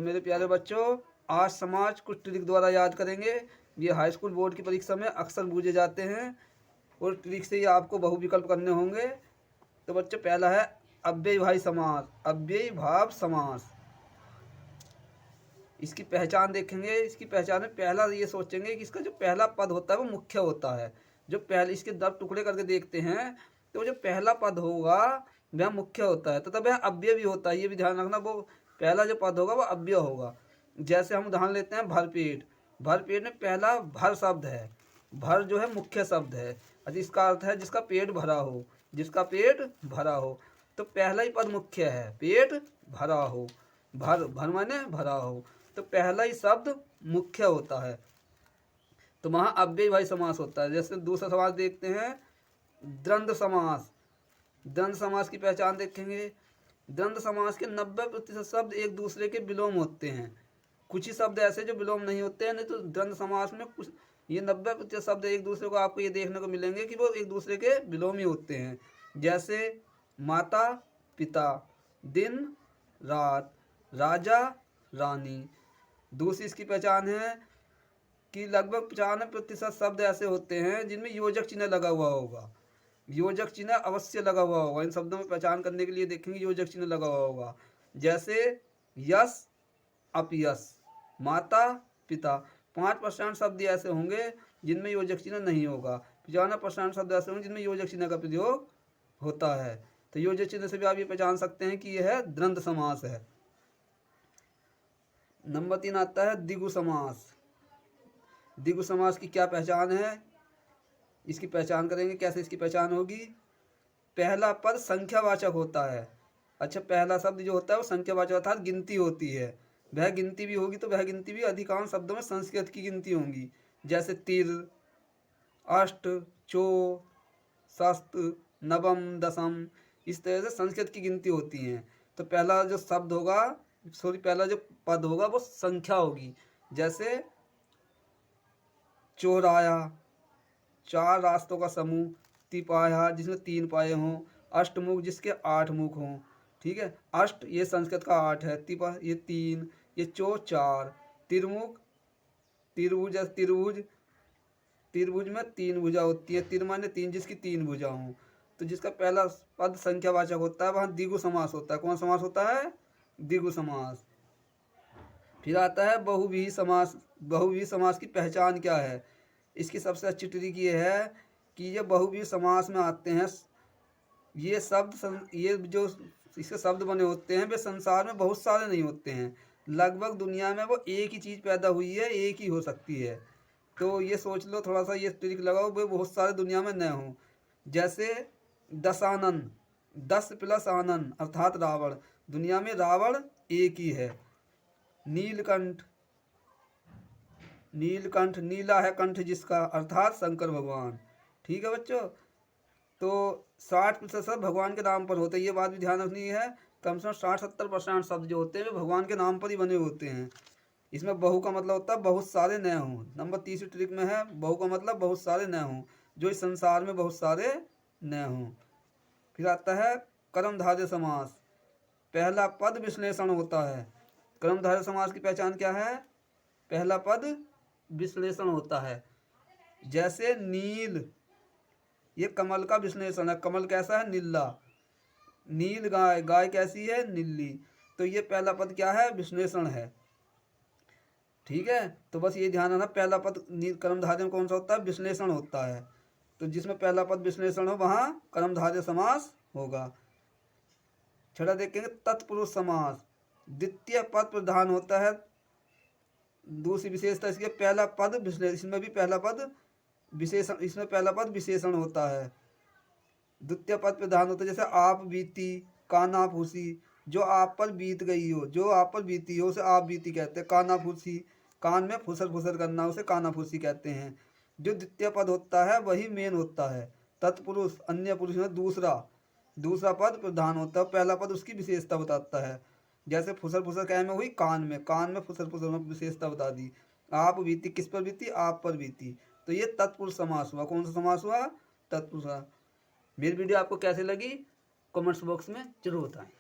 तो मेरे प्यारे बच्चों, आज समाज कुछ ट्रिक द्वारा याद करेंगे। ये हाई स्कूल बोर्ड की परीक्षा में अक्सर पूछे जाते हैं और ट्रिक से ही आपको बहुविकल्प करने होंगे। तो बच्चों, पहला है अव्ययीभावी समास, अव्ययीभाव समास। इसकी पहचान देखेंगे। इसकी पहचान में पहला ये सोचेंगे कि इसका जो पहला पद होता है वो मुख्य होता है। जो पहले इसके दब टुकड़े करके देखते हैं तो जो पहला पद होगा वह मुख्य होता है, तथा वह अव्यय भी होता है। ये भी ध्यान रखना, वो पहला जो पद होगा वो अव्यय होगा। जैसे हम उदाहरण लेते हैं भरपेट। भरपेट में पहला भर शब्द है। भर जो है मुख्य शब्द है। इसका अर्थ है जिसका पेट भरा हो, जिसका पेट भरा हो। तो पहला ही पद मुख्य है, पेट भरा हो। भर भर माने भरा हो, तो पहला ही शब्द मुख्य होता है। तो वहाँ अव्ययीभावी समास होता है। जैसे दूसरा समास देखते हैं, द्वंद्व समास। द्वंद्व समास की पहचान देखेंगे। द्वंद्व समास के 90% शब्द एक दूसरे के विलोम होते हैं। कुछ ही शब्द ऐसे जो विलोम नहीं होते हैं, नहीं तो द्वंद्व समास में कुछ ये 90% शब्द एक दूसरे को आपको ये देखने को मिलेंगे कि वो एक दूसरे के विलोम ही होते हैं। जैसे माता पिता, दिन रात, राजा रानी। दूसरी इसकी पहचान है कि लगभग 95% शब्द ऐसे होते हैं जिनमें योजक चिन्ह लगा हुआ होगा। योजक चिन्ह अवश्य लगा हुआ होगा। इन शब्दों में पहचान करने के लिए देखेंगे योजक चिन्ह लगा हुआ होगा। जैसे यश अपयश, माता पिता। 5% शब्द ऐसे होंगे जिनमें योजक चिन्ह नहीं होगा। 95% शब्द ऐसे होंगे जिनमें योजक चिन्ह का प्रयोग होता है। तो योजक चिन्ह से भी आप ये पहचान सकते हैं कि यह द्वंद्व समास है। नंबर 3 आता है द्विगु समास। द्विगु समास की क्या पहचान है, इसकी पहचान करेंगे। कैसे इसकी पहचान होगी? पहला पद संख्यावाचक होता है। अच्छा, पहला शब्द जो होता है वो संख्यावाचक अर्थात गिनती होती है। वह गिनती भी होगी तो वह गिनती भी अधिकांश शब्दों में संस्कृत की गिनती होंगी। जैसे तिर, अष्ट, चो, शस्त, नवम, दशम। इस तरह से संस्कृत की गिनती होती हैं। तो पहला जो शब्द होगा, पहला जो पद होगा वो संख्या होगी। जैसे चौराया, 4 रास्तों का समूह। तिपाया, जिसमें 3 पाए हों। अष्टमुख, जिसके 8 मुख हों। ठीक है, अष्ट ये संस्कृत का 8 है, तिपा ये 3, ये चो 4। तिरमुख, त्रिभुज, त्रिभुज त्रिभुज में 3 भुजा होती है। तिर माने 3, जिसकी 3 भुजा हों। तो जिसका पहला पद संख्यावाचक होता है वहाँ द्विगु समास होता है। कौन समास होता है? द्विगु समास। फिर आता है बहुव्रीहि समास। बहुव्रीहि समास की पहचान क्या है? इसकी सबसे अच्छी ट्रिक ये है कि ये बहुव्रीहि समास में आते हैं ये शब्द, ये जो इसके शब्द बने होते हैं वे संसार में बहुत सारे नहीं होते हैं। लगभग दुनिया में वो एक ही चीज़ पैदा हुई है, एक ही हो सकती है। तो ये सोच लो, थोड़ा सा ये ट्रिक लगाओ, वे बहुत सारे दुनिया में न हों। जैसे दशानन, 10 प्लस आनन अर्थात रावण। दुनिया में रावण एक ही है। नीलकंठ, नीलकंठ नीला है कंठ जिसका अर्थात शंकर भगवान। ठीक है बच्चों, तो 60% भगवान के नाम पर होते हैं। ये बात भी ध्यान रखनी है। कम से कम 60-70% शब्द जो होते हैं वे भगवान के नाम पर ही बने होते हैं। इसमें बहु का मतलब होता है बहुत सारे न हों। नंबर 30 ट्रिक में है बहु का मतलब बहुत सारे न हों, जो इस संसार में बहुत सारे न हों। फिर आता है कर्मधारय समास। पहला पद विश्लेषण होता है। कर्मधारय समास की पहचान क्या है? पहला पद विश्लेषण होता है। जैसे नील, ये कमल का विश्लेषण है। कमल कैसा है? नीला। नील गाय, गाय कैसी है? नीली। तो ये पहला पद क्या है? विश्लेषण है। ठीक है, तो बस ये ध्यान रखना, पहला पद कर्मधारय में कौन सा होता है? विश्लेषण होता है। तो जिसमें पहला पद विश्लेषण हो वहाँ कर्मधारय समास होगा। छठा देखेंगे तत्पुरुष समास। द्वितीय पद प्रधान होता है। दूसरी विशेषता इसके पहला पद विशेषण, इसमें भी पहला पद विशेषण, इसमें पहला पद विशेषण होता है। द्वितीय पद प्रधान होता है। जैसे आप बीती, काना फूसी, जो आप पर बीत गई हो, जो आप पर बीती हो उसे आप बीती कहते हैं। काना फूसी, कान में फुसर फुसर करना, उसे काना फूसी कहते हैं। जो द्वितीय पद होता है वही मेन होता है। तत्पुरुष, अन्य पुरुष में दूसरा पद प्रधान होता है। पहला पद उसकी विशेषता बताता है। जैसे फुसर फुसर क्या में हुई? कान में फुसर फुसर में विशेषता बता दी। आप बीती, किस पर बीती? आप पर बीती। तो ये तत्पुरुष समास हुआ। कौन सा समास हुआ? तत्पुरुष। मेरी वीडियो आपको कैसे लगी कमेंट्स बॉक्स में जरूर बताएं।